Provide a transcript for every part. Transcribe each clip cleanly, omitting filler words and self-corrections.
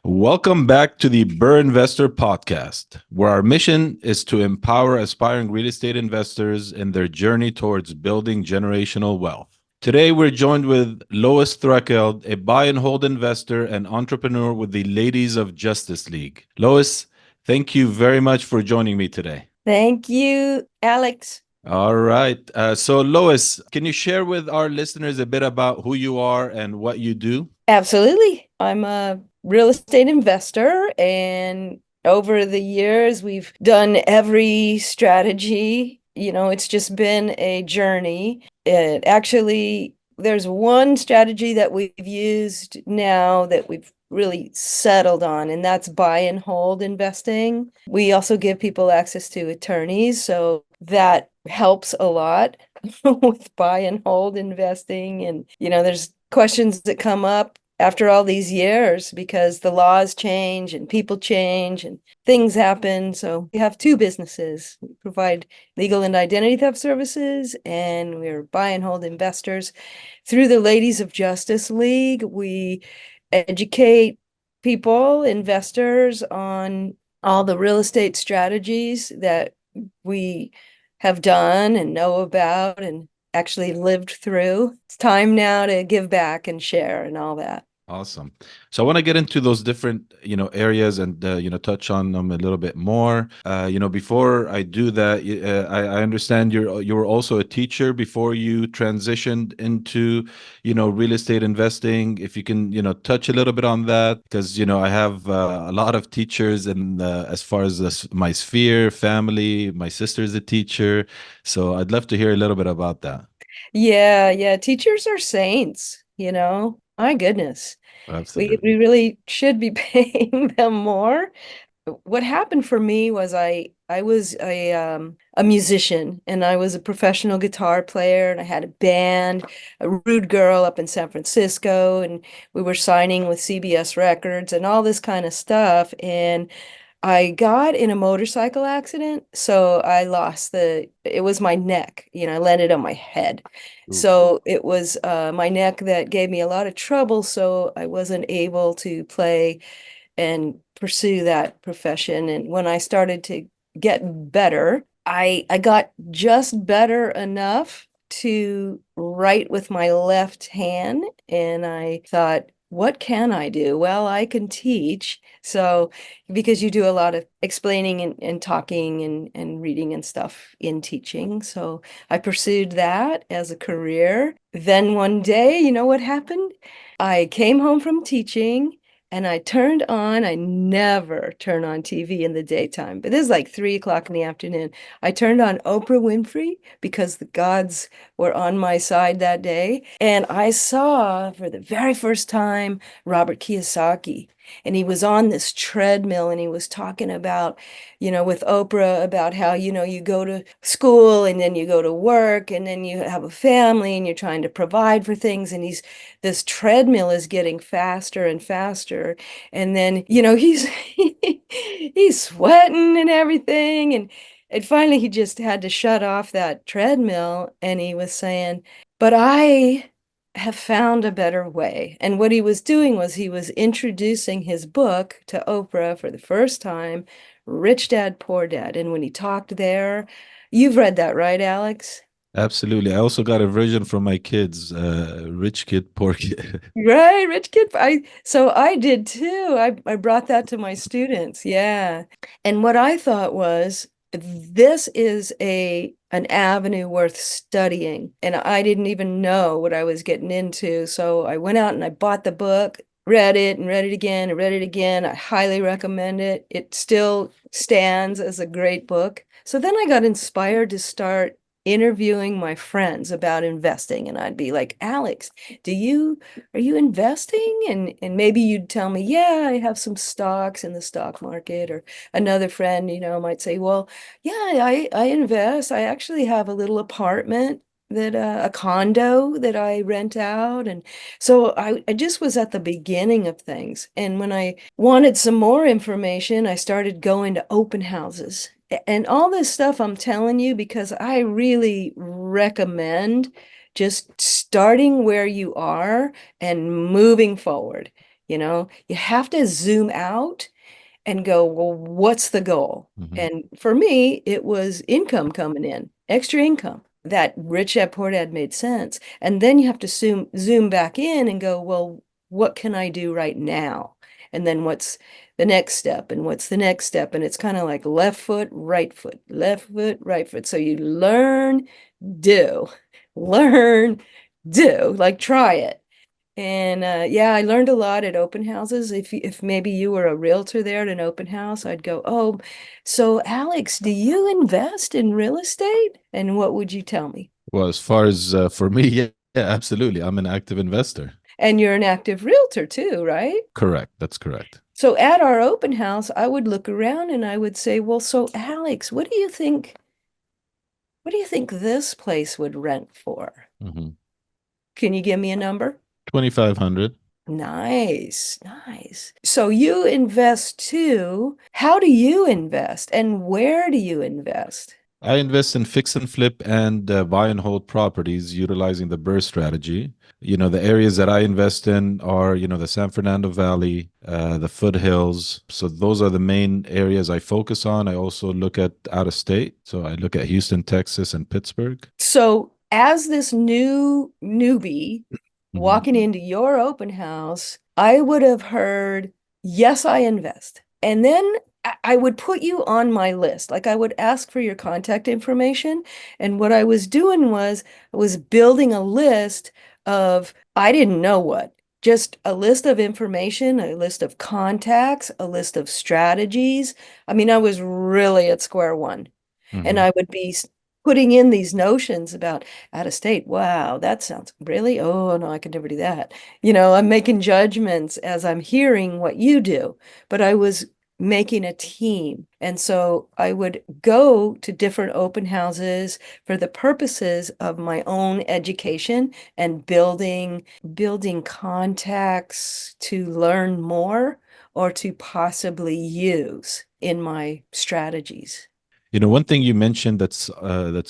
Welcome back to the Burr Investor Podcast, where our mission is to empower aspiring real estate investors in their journey towards building generational wealth. Today, we're joined with Lois Threel, a buy and hold investor and entrepreneur with the Ladies of Justice League. Lois, thank you very much for joining me today. Thank you, Alex. All right. So, Lois, can you share with our listeners a bit about who you are and what you do? Absolutely. I'm a real estate investor, and over the years, we've done every strategy. It's just been a journey. There's one strategy that we've used now that we've really settled on, and that's buy and hold investing. We also give people access to attorneys, so that helps a lot with buy and hold investing. And, there's questions that come up after all these years because the laws change and people change and things happen. So we have two businesses. We provide legal and identity theft services, and we're buy and hold investors. Through the Ladies of Justice League, we educate people, investors, on all the real estate strategies that we have done and know about and actually lived through. It's time now to give back and share and all that. Awesome. So I want to get into those different, areas and, touch on them a little bit more. Before I do that, I understand you were also a teacher before you transitioned into, real estate investing. If you can, touch a little bit on that, because, I have a lot of teachers and as far as my sphere, family, my sister's a teacher. So I'd love to hear a little bit about that. Yeah. Teachers are saints, My goodness. We Absolutely. really should be paying them more. What happened for me was I was a musician, and I was a professional guitar player, and I had a band, a Rude Girl up in San Francisco, and we were signing with CBS Records and all this kind of stuff. And I got in a motorcycle accident, so it was my neck, I landed on my head. Ooh. So it was my neck that gave me a lot of trouble, so I wasn't able to play and pursue that profession. And when I started to get better, I got just better enough to write with my left hand. And I thought, what can I do? Well, I can teach. So, because you do a lot of explaining and talking and reading and stuff in teaching. So I pursued that as a career. Then one day, you know what happened? I came home from teaching and I never turn on TV in the daytime, but this is like 3 o'clock in the afternoon. I turned on Oprah Winfrey because the gods were on my side that day. And I saw for the very first time Robert Kiyosaki. And he was on this treadmill and he was talking about, with Oprah about how, you go to school and then you go to work and then you have a family and you're trying to provide for things. And this treadmill is getting faster and faster. And then, he's sweating and everything. And finally, he just had to shut off that treadmill. And he was saying, but I have found a better way. And what he was doing was he was introducing his book to Oprah for the first time, Rich Dad, Poor Dad. And when he talked there, you've read that, right, Alex? Absolutely. I also got a version from my kids, Rich Kid, Poor Kid. Right, Rich Kid. So I did too. I brought that to my students. Yeah. And what I thought was this is an avenue worth studying. And I didn't even know what I was getting into. So I went out and I bought the book, read it and read it again and read it again. I highly recommend it. It still stands as a great book. So then I got inspired to start interviewing my friends about investing. And I'd be like, Alex, are you investing? And maybe you'd tell me, yeah, I have some stocks in the stock market. Or another friend, might say, well, yeah, I invest. I actually have a little apartment that a condo that I rent out. And so I just was at the beginning of things. And when I wanted some more information, I started going to open houses. And all this stuff I'm telling you because I really recommend just starting where you are and moving forward. You have to zoom out and go, well, what's the goal? Hmm. And for me, it was income coming in, extra income. That rich dad poor dad made sense. And then you have to zoom back in and go, well, what can I do right now? And then what's the next step? And what's the next step? And it's kind of like left foot, right foot, left foot, right foot. So you learn, do, learn, do, like try it. And yeah, I learned a lot at open houses. If maybe you were a realtor there at an open house, I'd go, "Oh, so Alex, do you invest in real estate?" And what would you tell me? Well, as far as for me, yeah, yeah, absolutely. I'm an active investor. And you're an active realtor too, right? Correct. That's correct. So at our open house, I would look around and I would say, "Well, so Alex, what do you think? What do you think this place would rent for? Hmm. Can you give me a number?" 2,500. Nice, nice. So you invest too. How do you invest and where do you invest? I invest in fix and flip and buy and hold properties utilizing the BRRRR strategy. The areas that I invest in are, the San Fernando Valley, the foothills. So those are the main areas I focus on. I also look at out of state. So I look at Houston, Texas, and Pittsburgh. So as this new newbie Hmm. walking into your open house, I would have heard, yes, I invest. And then I would put you on my list. Like I would ask for your contact information. And what I was doing was I was building a list of, I didn't know what, just a list of information, a list of contacts, a list of strategies. I mean, I was really at square one. And Hmm. I would be putting in these notions about out of state. Wow, that sounds really, oh no, I could never do that. I'm making judgments as I'm hearing what you do, but I was making a team. And so I would go to different open houses for the purposes of my own education and building contacts to learn more or to possibly use in my strategies. One thing you mentioned that's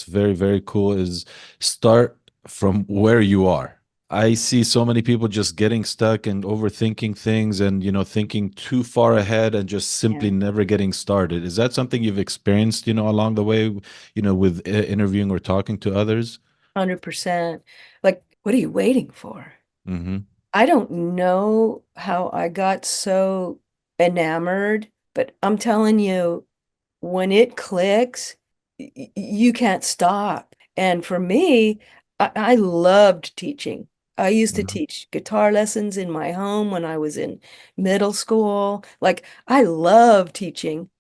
very, very cool is start from where you are. I see so many people just getting stuck and overthinking things and thinking too far ahead and just Yeah. simply never getting started. Is that something you've experienced, along the way, with interviewing or talking to others? 100%. Like, what are you waiting for? Hmm. I don't know how I got so enamored, but I'm telling you, when it clicks, you can't stop. And for me, I loved teaching. I used to Hmm. teach guitar lessons in my home when I was in middle school. Like, I love teaching.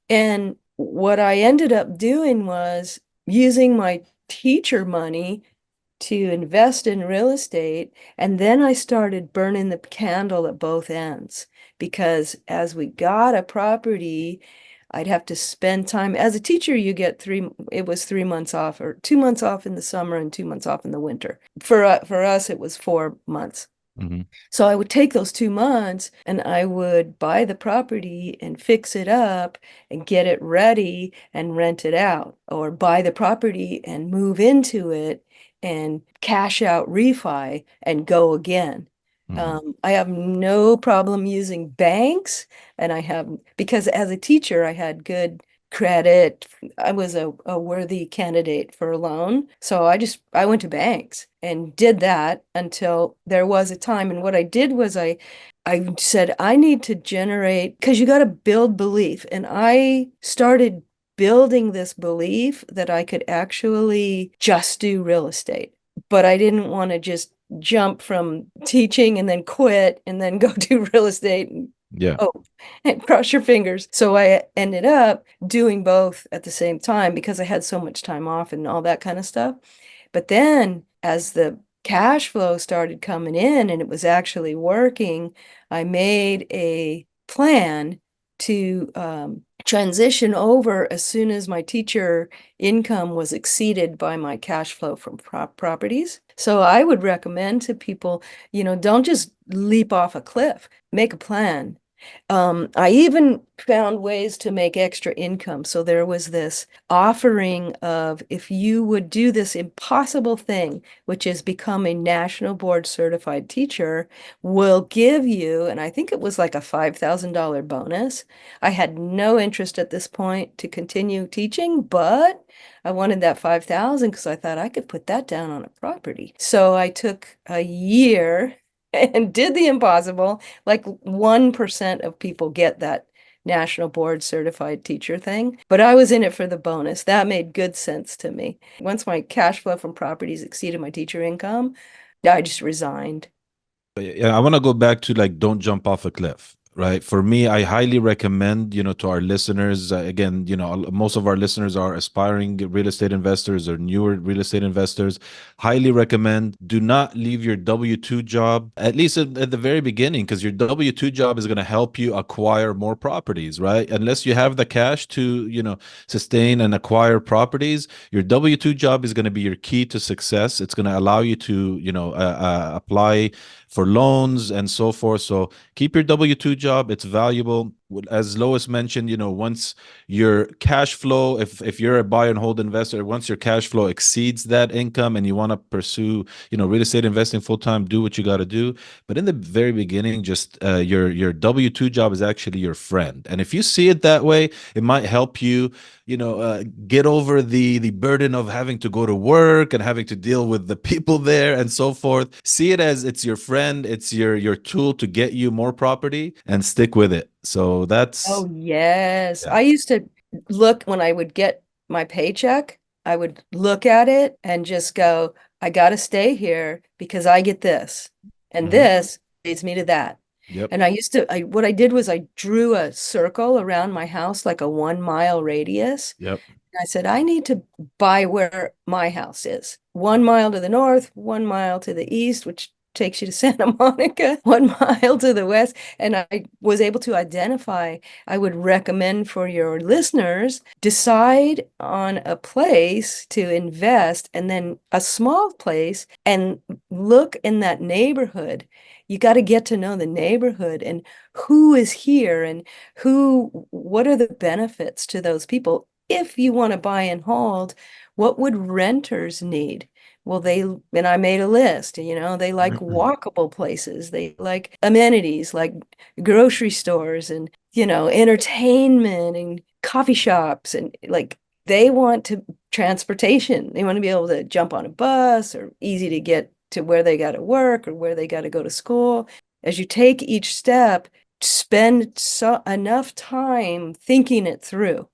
And what I ended up doing was using my teacher money to invest in real estate. And then I started burning the candle at both ends because as we got a property, I'd have to spend time. As a teacher, you get it was 3 months off or 2 months off in the summer and 2 months off in the winter. For us, it was 4 months. Hmm. So I would take those 2 months and I would buy the property and fix it up and get it ready and rent it out, or buy the property and move into it and cash out refi and go again. Hmm. I have no problem using banks, and because as a teacher, I had good credit. I was a worthy candidate for a loan. So I went to banks and did that until there was a time. And what I did was I said, I need to generate, because you got to build belief. And I started building this belief that I could actually just do real estate. But I didn't want to just jump from teaching and then quit and then go do real estate and Yeah. oh, and cross your fingers. So I ended up doing both at the same time because I had so much time off and all that kind of stuff. But then as the cash flow started coming in and it was actually working, I made a plan to transition over as soon as my teacher income was exceeded by my cash flow from properties. So I would recommend to people, don't just leap off a cliff, make a plan. I even found ways to make extra income. So there was this offering of if you would do this impossible thing, which is become a national board certified teacher, we'll give you, and I think it was like a $5,000 bonus. I had no interest at this point to continue teaching, but I wanted that 5,000 because I thought I could put that down on a property. So I took a year and did the impossible. Like 1% of people get that national board certified teacher thing, but I was in it for the bonus. That made good sense to me. Once my cash flow from properties exceeded my teacher income, I just resigned. Yeah, I want to go back to like don't jump off a cliff, right? For me, I highly recommend, to our listeners, again, most of our listeners are aspiring real estate investors or newer real estate investors. Highly recommend do not leave your W-2 job, at least at the very beginning, because your W-2 job is going to help you acquire more properties, right? Unless you have the cash to, sustain and acquire properties, your W-2 job is going to be your key to success. It's going to allow you to, apply for loans and so forth. So keep your W-2 job. It's valuable. As Lois mentioned, once your cash flow, if you're a buy and hold investor, once your cash flow exceeds that income and you want to pursue, real estate investing full time, do what you got to do. But in the very beginning, just your W-2 job is actually your friend. And if you see it that way, it might help you get over the burden of having to go to work and having to deal with the people there and so forth. See it as it's your friend, it's your tool to get you more property, and stick with it. So Oh, that's yes. yeah. I used to look when I would get my paycheck, I would look at it and just go, I got to stay here because I get this. And Mhm. this leads me to that. Yep. And what I did was I drew a circle around my house, like a 1 mile radius. Yep. I said, I need to buy where my house is. 1 mile to the north, 1 mile to the east, which takes you to Santa Monica, 1 mile to the west. And I was able to identify, I would recommend for your listeners, decide on a place to invest and then a small place and look in that neighborhood. You got to get to know the neighborhood and who is here and what are the benefits to those people. If you want to buy and hold, what would renters need? Well, and I made a list, they like walkable places. They like amenities like grocery stores and, entertainment and coffee shops. And like they want to transportation. They want to be able to jump on a bus or easy to get to where they got to work or where they got to go to school. As you take each step, spend enough time thinking it through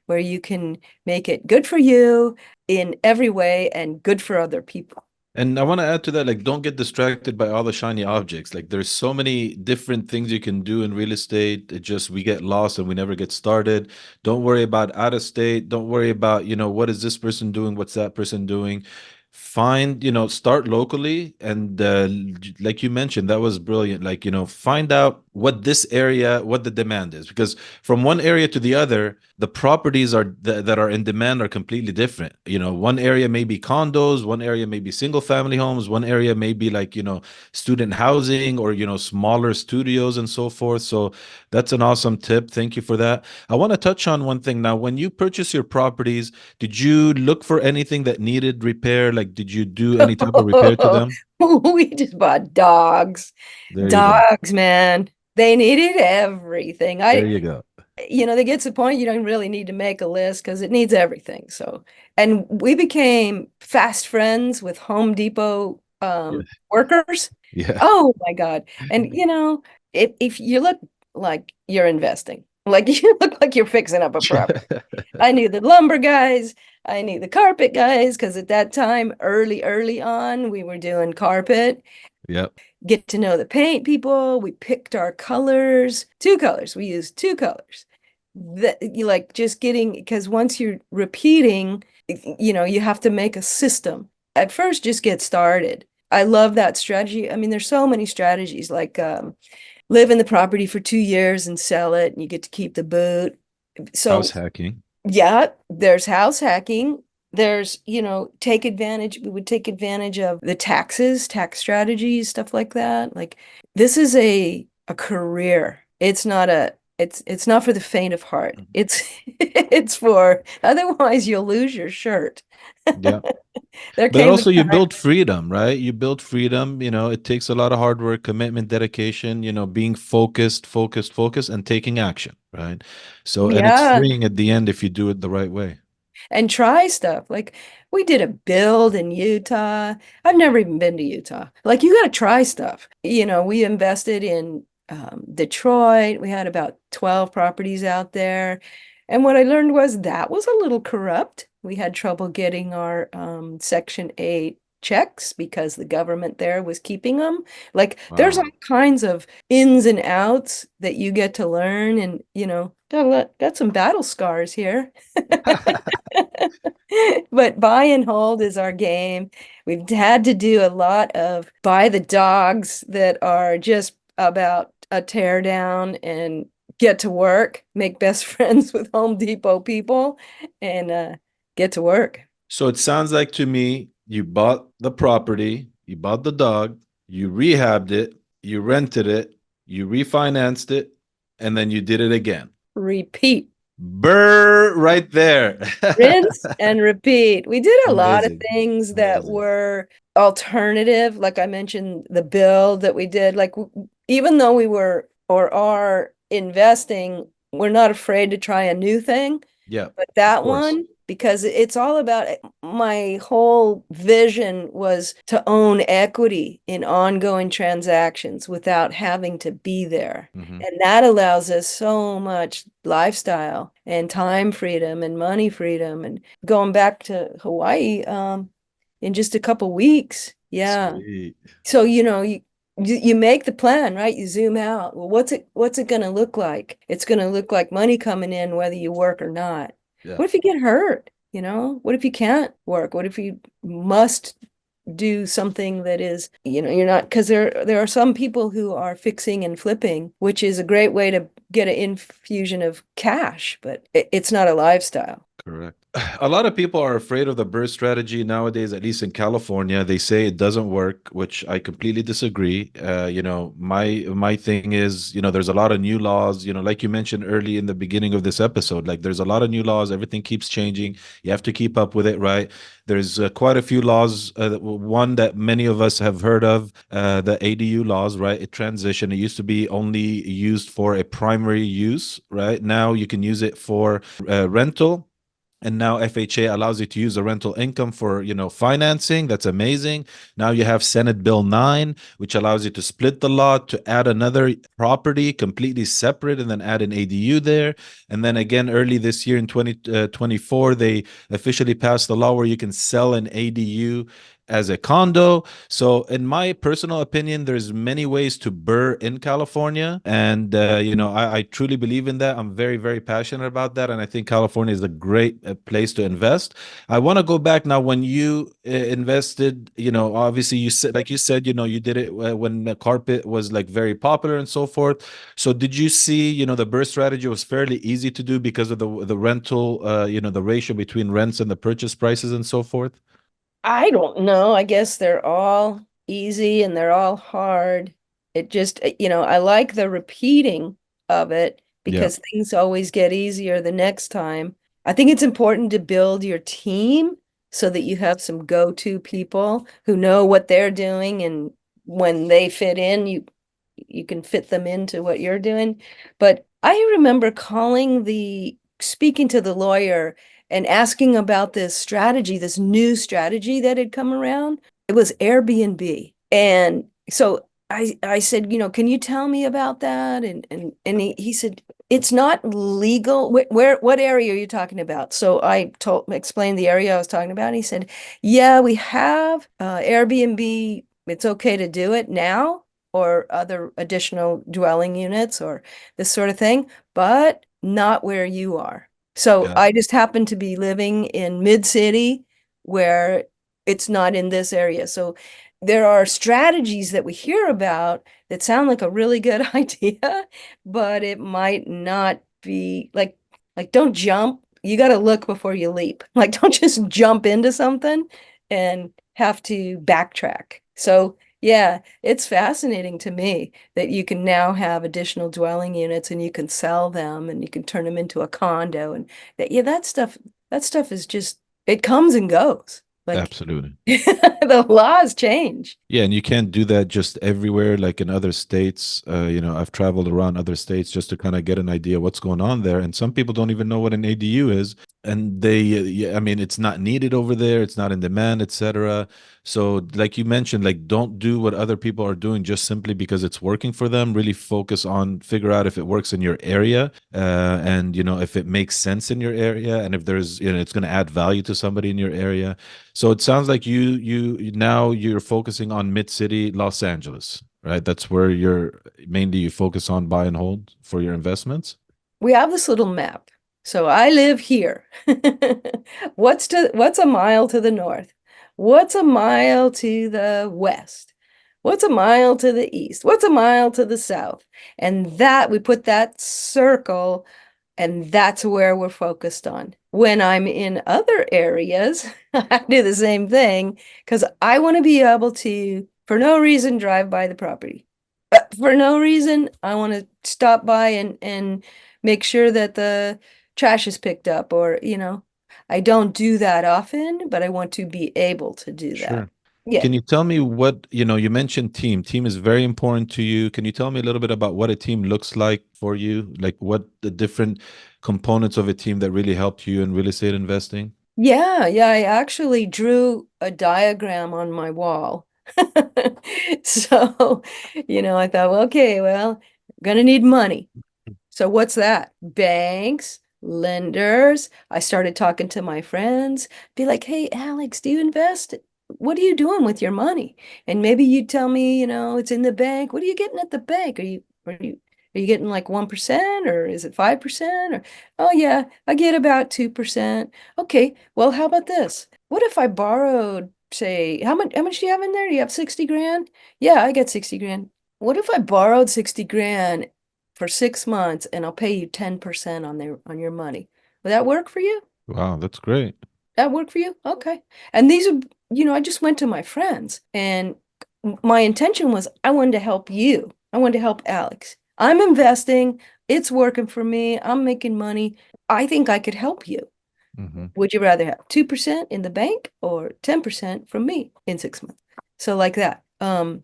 where you can make it good for you in every way and good for other people. And I want to add to that, like, don't get distracted by all the shiny objects. Like, there's so many different things you can do in real estate. It just, we get lost and we never get started. Don't worry about out of state. Don't worry about, what is this person doing? What's that person doing? Find, start locally. And like you mentioned, that was brilliant. Like, find out what this area, what the demand is. Because from one area to the other, the properties that are in demand are completely different. One area may be condos, one area may be single family homes, one area may be like, student housing or, smaller studios and so forth. So that's an awesome tip. Thank you for that. I want to touch on one thing now. When you purchase your properties, did you look for anything that needed repair? Like, did you do any type of repair to them? We just bought dogs. There you go. Dogs, man. They needed everything. There you go. They get to the point you don't really need to make a list because it needs everything. So, and we became fast friends with Home Depot Yeah. workers. Yeah. Oh my God. And if you look like you're investing, like you look like you're fixing up a property. I knew the lumber guys, I knew the carpet guys, because at that time, early on, we were doing carpet. Yep. Get to know the paint people. We picked our colors, two colors. We used two colors. That you like just getting, because once you're repeating, you have to make a system. At first, just get started. I love that strategy. I mean, there's so many strategies like live in the property for 2 years and sell it, and you get to keep the boot. House So hacking. yeah, there's house hacking. There's, we would take advantage of the tax strategies, stuff like that. Like this is a career. It's not a it's not for the faint of heart. Mhm. It's it's for otherwise you'll lose your shirt. Yeah. There But came a also you time. build freedom, right? You build freedom, it takes a lot of hard work, commitment, dedication, being focused, focused, focused, and taking action, right? So, and it's Yeah, freeing at the end if you do it the right way. and try stuff. Like we did a build in Utah. I've never even been to Utah. Like you got to try stuff. We invested in Detroit. We had about 12 properties out there. And what I learned was that was a little corrupt. We had trouble getting our Section 8 checks because the government there was keeping them. Like there's all Wow. kinds of ins and outs that you get to learn and, got some battle scars here. But buy and hold is our game. We've had to do a lot of buy the dogs that are just about a tear down and get to work, make best friends with Home Depot people, and get to work. So it sounds like to me, you bought the property, you bought the dog, you rehabbed it, you rented it, you refinanced it, and then you did it again. Repeat. Burr right there. Rinse and repeat. We did a lot of Amazing. things that Amazing. were alternative. Like I mentioned, the build that we did. Like even though we were or are investing, we're not afraid to try a new thing. Yeah, But of that course. one, because it's all about my whole vision was to own equity in ongoing transactions without having to be there. Hmm. And that allows us so much lifestyle and time freedom and money freedom. And going back to Hawaii, in just a couple weeks. Yeah. Sweet. So, you make the plan, right? You zoom out. Well, what's it going to look like? It's going to look like money coming in whether you work or not. Yeah, What if you get hurt? What if you can't work? What if you must do something that is, you're not, because there are some people who are fixing and flipping, which is a great way to get an infusion of cash, but it's not a lifestyle. correct. A lot of people are afraid of the burst strategy nowadays, at least in California. They say it doesn't work, which I completely disagree. My thing is, there's a lot of new laws, like you mentioned early in the beginning of this episode, like there's a lot of new laws, everything keeps changing. You have to keep up with it, right? There's quite a few laws. One that many of us have heard of, the ADU laws, right? It transitioned. It used to be only used for a primary use, right? Now you can use it for rental, and now FHA allows you to use the rental income for financing. That's amazing. Now you have Senate Bill 9, which allows you to split the lot, to add another property completely separate, and then add an ADU there. And then again, early this year in 2024, they officially passed the law where you can sell an ADU as a condo. So in my personal opinion, there's many ways to burr in California. And I truly believe in that. I'm very, very passionate about that. And I think California is a great place to invest. I want to go back now. When you invested, obviously you said, like you said, you did it when the carpet was like very popular and so forth. So did you see, the burr strategy was fairly easy to do because of the rental, the ratio between rents and the purchase prices and so forth? I don't know. I guess they're all easy and they're all hard. It just, I like the repeating of it Yeah. because things always get easier the next time. I think it's important to build your team so that you have some go-to people who know what they're doing, and when they fit in, you can fit them into what you're doing. But I remember speaking to the lawyer and asking about this strategy, this new strategy that had come around. It was Airbnb. And so I said, can you tell me about that? And he said, it's not legal. What area are you talking about? So I explained the area I was talking about. And he said, yeah, we have Airbnb. It's okay to do it now, or other additional dwelling units or this sort of thing, but not where you are. So Got I just happen to be living in mid-city where it's not in this area. So there are strategies that we hear about that sound like a really good idea, but it might not be like don't jump. You got to look before you leap. Like don't just jump into something and have to backtrack. So Yeah, it's fascinating to me that you can now have additional dwelling units and you can sell them and you can turn them into a condo and that yeah, that stuff is just it comes and goes. Like Absolutely. the laws change. Yeah, and you can't do that just everywhere, like in other states. I've traveled around other states just to kind of get an idea what's going on there. And some people don't even know what an ADU is, and yeah, I mean, it's not needed over there. It's not in demand, etc. So, like you mentioned, like don't do what other people are doing just simply because it's working for them. Really focus on figure out if it works in your area, and if it makes sense in your area, and if there's it's going to add value to somebody in your area. So it sounds like now you're focusing on mid-city Los Angeles, right? That's where you focus on buy and hold for your investments. We have this little map. So I live here. What's a mile to the north? What's a mile to the west? What's a mile to the east? What's a mile to the south? And that we put that circle, and that's where we're focused on. When I'm in other areas, I do the same thing because I want to be able to, for no reason, drive by the property. For no reason, I want to stop by and make sure that the trash is picked up, or I don't do that often, but I want to be able to do that. Sure. Yeah. Can you tell me what, you mentioned team. Team is very important to you. Can you tell me a little bit about what a team looks like for you? Like what the different components of a team that really helped you in real estate investing? Yeah, yeah, I actually drew a diagram on my wall. So, I thought, well, okay, well, I'm gonna need money. So what's that? Banks, lenders. I started talking to my friends, be like, hey, Alex, do you invest? What are you doing with your money? And maybe you tell me, it's in the bank. What are you getting at the bank? Are you getting like 1% or is it 5%? Or oh yeah, I get about 2%. Okay, well, how about this? What if I borrowed, say, how much do you have in there? Do you have 60 grand? Yeah, I got 60 grand. What if I borrowed 60 grand for 6 months and I'll pay you 10% on your money? Would that work for you? Wow, that's great. That work for you? Okay. And these are, I just went to my friends and my intention was I wanted to help you. I wanted to help Alex. I'm investing. It's working for me. I'm making money. I think I could help you. Hmm. Would you rather have 2% in the bank or 10% from me in 6 months? So like that.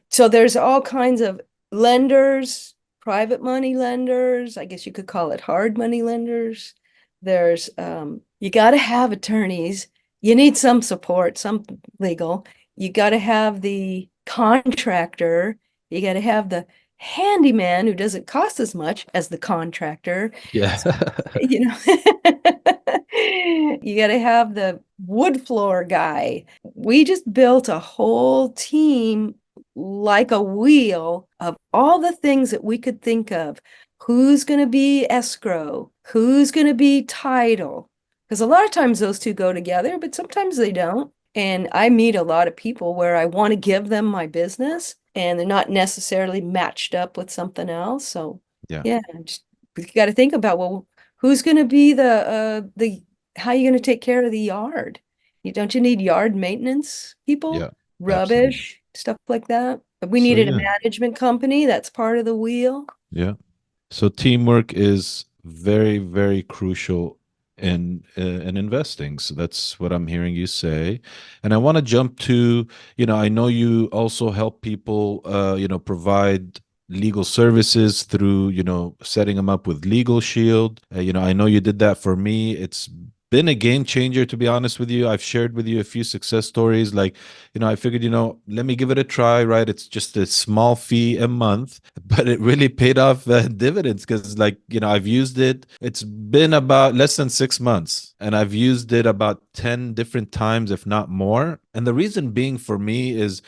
So there's all kinds of lenders, private money lenders. I guess you could call it hard money lenders. There's you got to have attorneys. You need some support, some legal. You got to have the contractor. You got to have the handyman who doesn't cost as much as the contractor. Yeah. You know, you got to have the wood floor guy. We just built a whole team like a wheel of all the things that we could think of. Who's going to be escrow? Who's going to be title? Because a lot of times those two go together, but sometimes they don't. And I meet a lot of people where I want to give them my business and they're not necessarily matched up with something else. So, Yeah. yeah, just you got to think about, well, who's going to be the how are you going to take care of the yard? Don't you need yard maintenance people? Yeah. Absolutely. Rubbish, stuff like that. But we So needed a yeah. management company. That's part of the wheel. Yeah. So teamwork is very, very crucial in investing. So that's what I'm hearing you say. And I want to jump to, I know you also help people, provide legal services through, setting them up with LegalShield. I know you did that for me. It's been a game changer, to be honest with you. I've shared with you a few success stories. Like, I figured, let me give it a try, right? It's just a small fee a month, but it really paid off dividends because, like, I've used it. It's been about less than 6 months, and I've used it about 10 different times, if not more. And the reason being for me is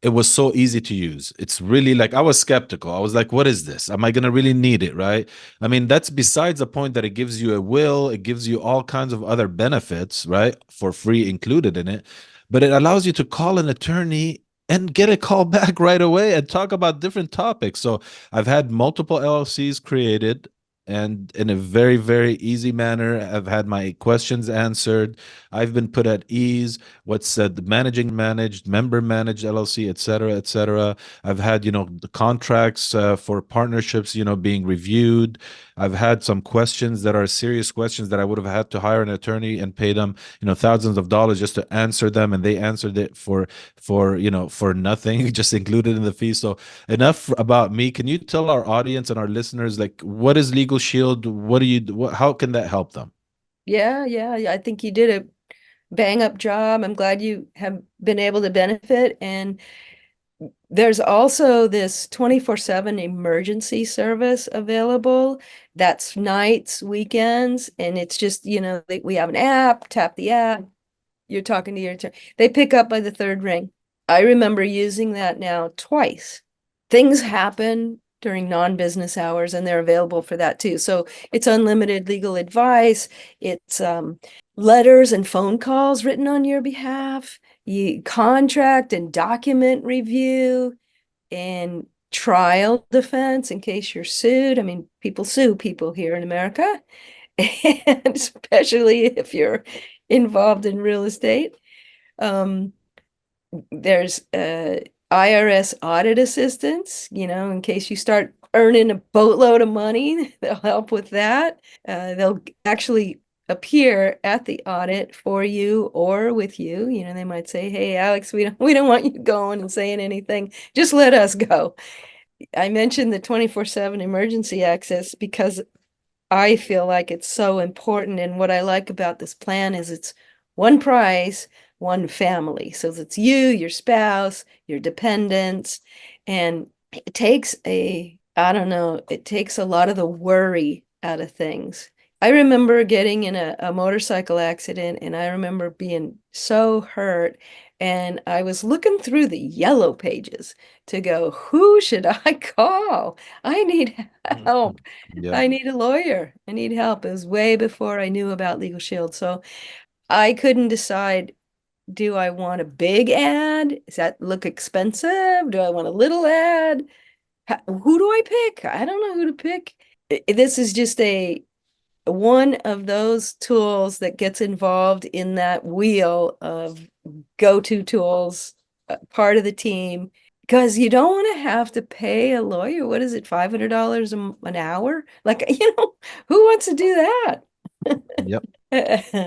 it was so easy to use. It's really like I was skeptical. I was like, what is this? Am I going to really need it? Right. I mean, that's besides the point that it gives you a will, it gives you all kinds of other benefits, right? For free included in it. But it allows you to call an attorney and get a call back right away and talk about different topics. So I've had multiple LLCs created and in a very, very easy manner. I've had my questions answered. I've been put at ease. What's the managed, member managed LLC, et cetera, et cetera. I've had, the contracts for partnerships, being reviewed. I've had some questions that are serious questions that I would have had to hire an attorney and pay them, thousands of dollars just to answer them, and they answered it for nothing, just included in the fee. So enough about me. Can you tell our audience and our listeners, like, what is Legal Shield? What do you? How can that help them? Yeah. I think you did a bang up job. I'm glad you have been able to benefit. And there's also this 24/7 emergency service available. That's nights, weekends, and it's just, we have an app, tap the app, you're talking to your attorney. They pick up by the third ring. I remember using that now twice. Things happen during non-business hours, and they're available for that too. So it's unlimited legal advice. It's letters and phone calls written on your behalf, you contract and document review, and trial defense in case you're sued. I mean, people sue people here in America, and especially if you're involved in real estate. Um, there's IRS audit assistance, in case you start earning a boatload of money, they'll help with that. They'll actually appear at the audit for you or with you. They might say, "Hey, Alex, we don't want you going and saying anything. Just let us go." I mentioned the 24/7 emergency access because I feel like it's so important. And what I like about this plan is it's one price, one family. So it's you, your spouse, your dependents, and it takes I don't know, it takes a lot of the worry out of things. I remember getting in a motorcycle accident, and I remember being so hurt. And I was looking through the yellow pages to go, who should I call? I need Mhm. help. Yeah. I need a lawyer. I need help. It was way before I knew about Legal Shield. So I couldn't decide, do I want a big ad? Does that look expensive? Do I want a little ad? Who do I pick? I don't know who to pick. This is just a one of those tools that gets involved in that wheel of go-to tools, part of the team, because you don't want to have to pay a lawyer. What is it, $500 an hour? Like, who wants to do that? Yep.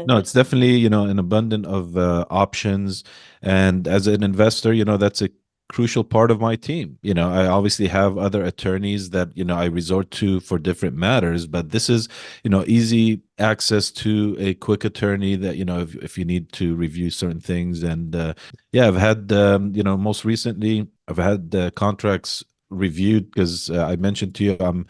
No, it's definitely, an abundant of options. And as an investor, that's a crucial part of my team. I obviously have other attorneys that, I resort to for different matters, but this is, easy access to a quick attorney that, if you need to review certain things. And yeah, I've had, most recently, I've had contracts reviewed because I mentioned to you,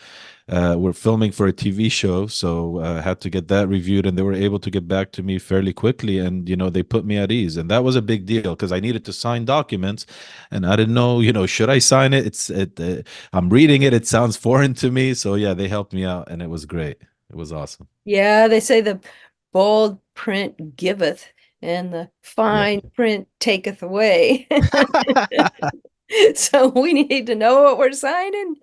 we're filming for a TV show, so I had to get that reviewed, and they were able to get back to me fairly quickly, and they put me at ease, and that was a big deal because I needed to sign documents, and I didn't know, should I sign it? I'm reading it, it sounds foreign to me, so yeah, they helped me out, and it was great. It was awesome. Yeah, they say the bold print giveth and the Yep. fine print taketh away. So we need to know what we're signing.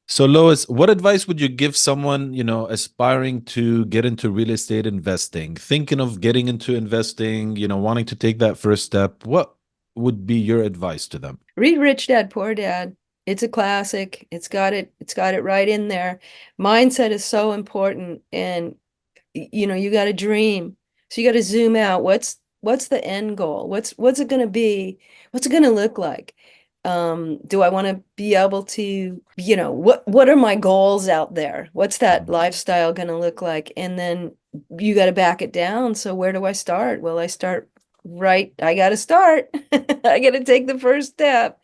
So, Lois, what advice would you give someone, aspiring to get into real estate investing, thinking of getting into investing, wanting to take that first step? What would be your advice to them? Read Rich Dad Poor Dad. It's a classic. It's got it right in there. Mindset is so important, and you got to dream. So you got to zoom out. What's the end goal? What's it going to be? What's it going to look like? Do I want to be able to, what are my goals out there? What's that Mhm. lifestyle going to look like? And then you got to back it down. So where do I start? Well, I start right. I got to start. I got to take the first step.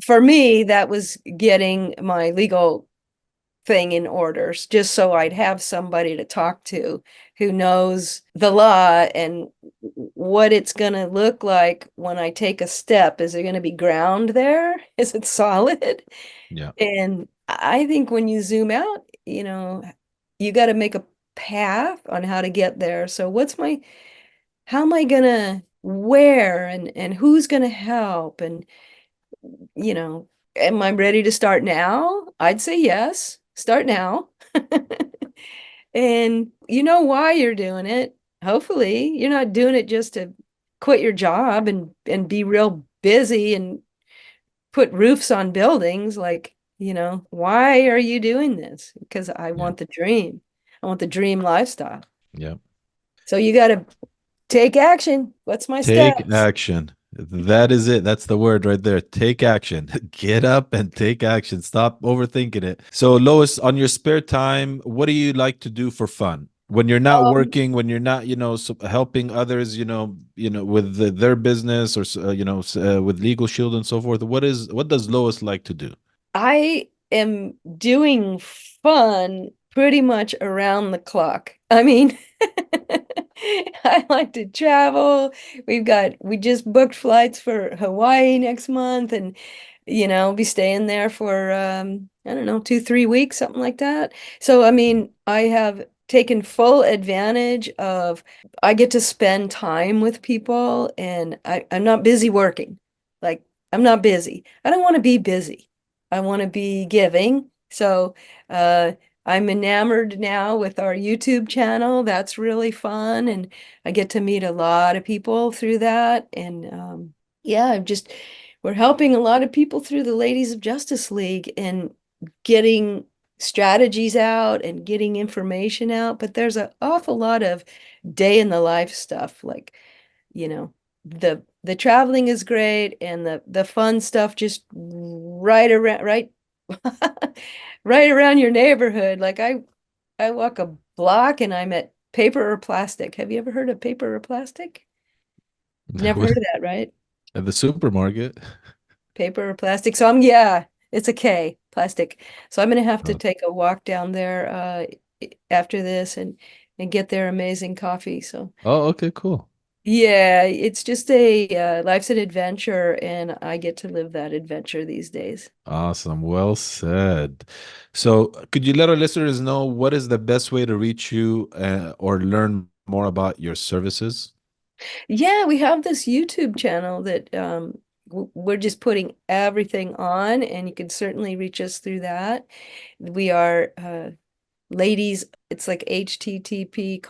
For me, that was getting my legal thing in orders, just so I'd have somebody to talk to who knows the law and what it's going to look like when I take a step. Is there going to be ground there? Is it solid? Yeah. And I think when you zoom out, you got to make a path on how to get there. So how am I going to, where, and who's going to help? And you know, am I ready to start now? I'd say yes. Start now. And you know why you're doing it. Hopefully, you're not doing it just to quit your job and be real busy and put roofs on buildings. Like, why are you doing this? Because I Yeah. want the dream. I want the dream lifestyle. Yeah. So you got to take action. What's my Take steps? action. That is it. That's the word right there. Take action. Get up and take action. Stop overthinking it. So, Lois, on your spare time, what do you like to do for fun? When you're not Um, working, when you're not, helping others, with their business or, with Legal Shield and so forth. What does Lois like to do? I am doing fun pretty much around the clock. I mean, I like to travel. We just booked flights for Hawaii next month and, be staying there for, I don't know, 2, 3 weeks, something like that. So, I mean, I have taken full advantage of, I get to spend time with people and I'm not busy working. Like, I'm not busy. I don't want to be busy. I want to be giving. So, uh, I'm enamored now with our YouTube channel. That's really fun. And I get to meet a lot of people through that. And yeah, we're helping a lot of people through the Ladies of Justice League and getting strategies out and getting information out. But there's an awful lot of day in the life stuff. Like, you know, the traveling is great and the fun stuff just right right around your neighborhood. Like I walk a block and I'm at Paper or Plastic. Have you ever heard of Paper or Plastic? Never What heard of that, right? at the supermarket? Paper or Plastic. So yeah, it's a K, plastic. So I'm gonna have to Oh, take a walk down there after this and get their amazing coffee. So oh, okay, cool. yeah, it's just a life's an adventure, and I get to live that adventure these days. Awesome. Well said. So, could you let our listeners know what is the best way to reach you or learn more about your services? Yeah, we have this YouTube channel that we're just putting everything on, and you can certainly reach us through that. We are ladies, it's like http://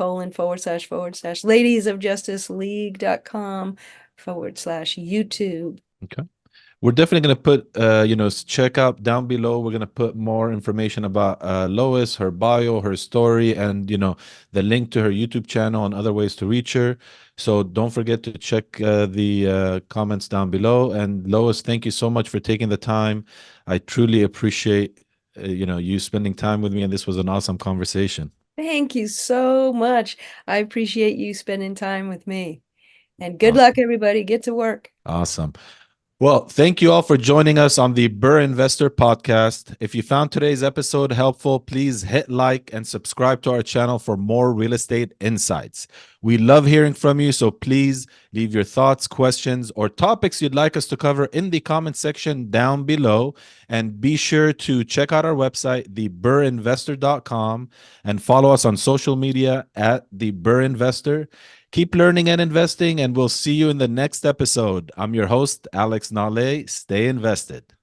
ladiesofjusticeleague.com/YouTube. Okay. We're definitely going to put, check out down below. We're going to put more information about Lois, her bio, her story, and, the link to her YouTube channel and other ways to reach her. So don't forget to check the comments down below. And Lois, thank you so much for taking the time. I truly appreciate, you spending time with me. And this was an awesome conversation. Thank you so much. I appreciate you spending time with me. And good luck, Awesome. everybody. Get to work. Awesome. Well, thank you all for joining us on the Burr Investor Podcast. If you found today's episode helpful, please hit like and subscribe to our channel for more real estate insights. We love hearing from you, so please leave your thoughts, questions, or topics you'd like us to cover in the comment section down below. And be sure to check out our website, theburrinvestor.com, and follow us on social media at the Burr Investor. Keep learning and investing, and we'll see you in the next episode. I'm your host, Alex Nale. Stay invested.